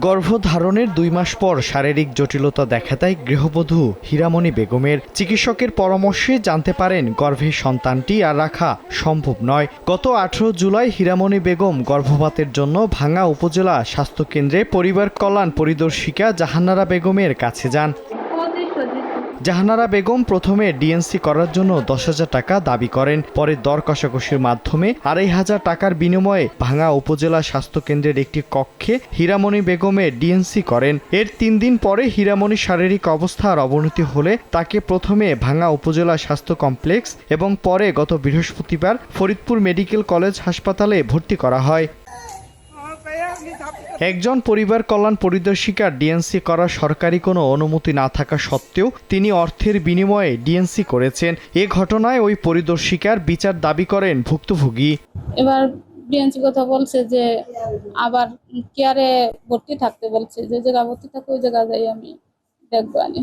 গর্ভধারণের 2 মাস পর শারীরিক জটিলতা দেখা দেয় গৃহবধূ হীরামণি বেগমের। চিকিৎসকের পরামর্শে জানতে পারেন গর্ভে সন্তানটি আর রাখা সম্ভব নয়। গত 18 জুলাই হীরামণি বেগম গর্ভপাতের জন্য ভাঙ্গা উপজেলা স্বাস্থ্যকেন্দ্রে পরিবার কল্যাণ পরিদর্শিকা জাহানারা বেগমের কাছে যান। জাহানারা বেগম প্রথমে ডিএনসি করার জন্য 10,000 টাকা দাবি করেন। পরে দর কষাকষির মাধ্যমে 2,500 টাকার বিনিময়ে ভাঙ্গা উপজেলা স্বাস্থ্যকেন্দ্রের একটি কক্ষে হীরামণি বেগমের ডিএনসি করেন। এর 3 দিন পরে হীরামণির শারীরিক অবস্থার অবনতি হলে তাকে প্রথমে ভাঙ্গা উপজেলা স্বাস্থ্য কমপ্লেক্স এবং পরে গত বৃহস্পতিবার ফরিদপুর মেডিকেল কলেজ হাসপাতালে ভর্তি করা হয়। একজন পরিবার কল্যাণ পরিদর্শিকার ডিএনসি করার সরকারি কোনো অনুমতি না থাকা সত্ত্বেও তিনি অর্থের বিনিময়ে ডিএনসি করেছেন। এ ঘটনায় ওই পরিদর্শিকার বিচার দাবি করেন ভুক্তভোগী। এবার ডিএনসি কথা বলছে যে আবার কেয়ারে ভর্তি থাকতে বলছে, যে জায়গা ভর্তি থাকবে ওই জায়গা যাই আমি দেখবো আনি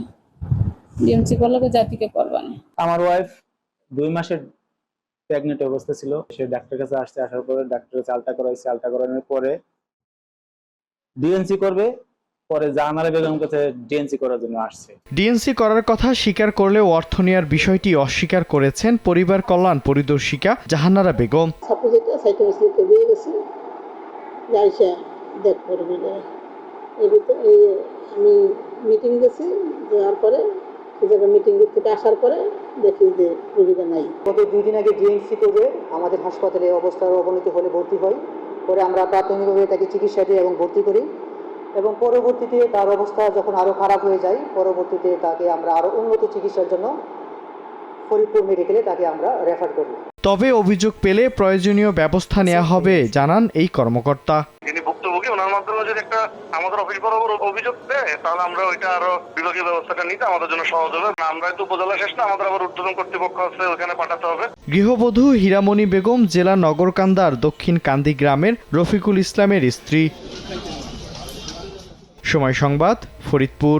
ডিএনসি করলে জাতিকে করবো না। আমার ওয়াইফ 2 মাসের প্রেগনেন্ট অবস্থা ছিল। সে ডাক্তারের কাছে আসার পরে ডাক্তারের কাছে আলট্রা করাইছে। আলট্রা করানোর পরে ডিএনসি করবে, পরে জাহানারা বেগম কাছে ডিএনসি করার জন্য আসছে। ডিএনসি করার কথা স্বীকার করলেও অর্থ নেওয়ার বিষয়টি অস্বীকার করেছেন পরিবার কল্যাণ পরিদর্শিকা জাহানারা বেগম। আমি মিটিং গেছি, যাওয়ার পরে মিটিং থেকে আসার পরে দেখি যে রোগীটা নাই। গত 2 দিন আগে ডিএনসি করে আমাদের হাসপাতালে অবস্থার অবনতি হলে ভর্তি হয়। পরে আমরা প্রাথমিকভাবে তাকে চিকিৎসা দিই এবং ভর্তি করি, এবং পরবর্তীতে তার অবস্থা যখন আরও খারাপ হয়ে যায়, পরবর্তীতে তাকে আমরা আরও উন্নত চিকিৎসার জন্য ফরিদপুর মেডিকেলে তাকে আমরা রেফার করি। তবে অভিযোগ পেলে প্রয়োজনীয় ব্যবস্থা নেওয়া হবে জানান এই কর্মকর্তা। যিনি ভুক্তভোগী ওনার মাধ্যমে যদি একটা আমাদের অফিস বরাবর অভিযোগ দেয়, তাহলে আমরা ওইটা আরো বিভাগীয় ব্যবস্থাটা নিতে আমাদের জন্য সহজ হবে। আমরা তো উপজেলা শেষ না, আমাদের আবার ঊর্ধ্বতন কর্তৃপক্ষ আছে, ওখানে পাঠাতে হবে। গৃহবধূ হীরামণি বেগম জেলা নগরকান্দার দক্ষিণ কান্দি গ্রামের রফিকুল ইসলামের স্ত্রী। সময় সংবাদ, ফরিদপুর।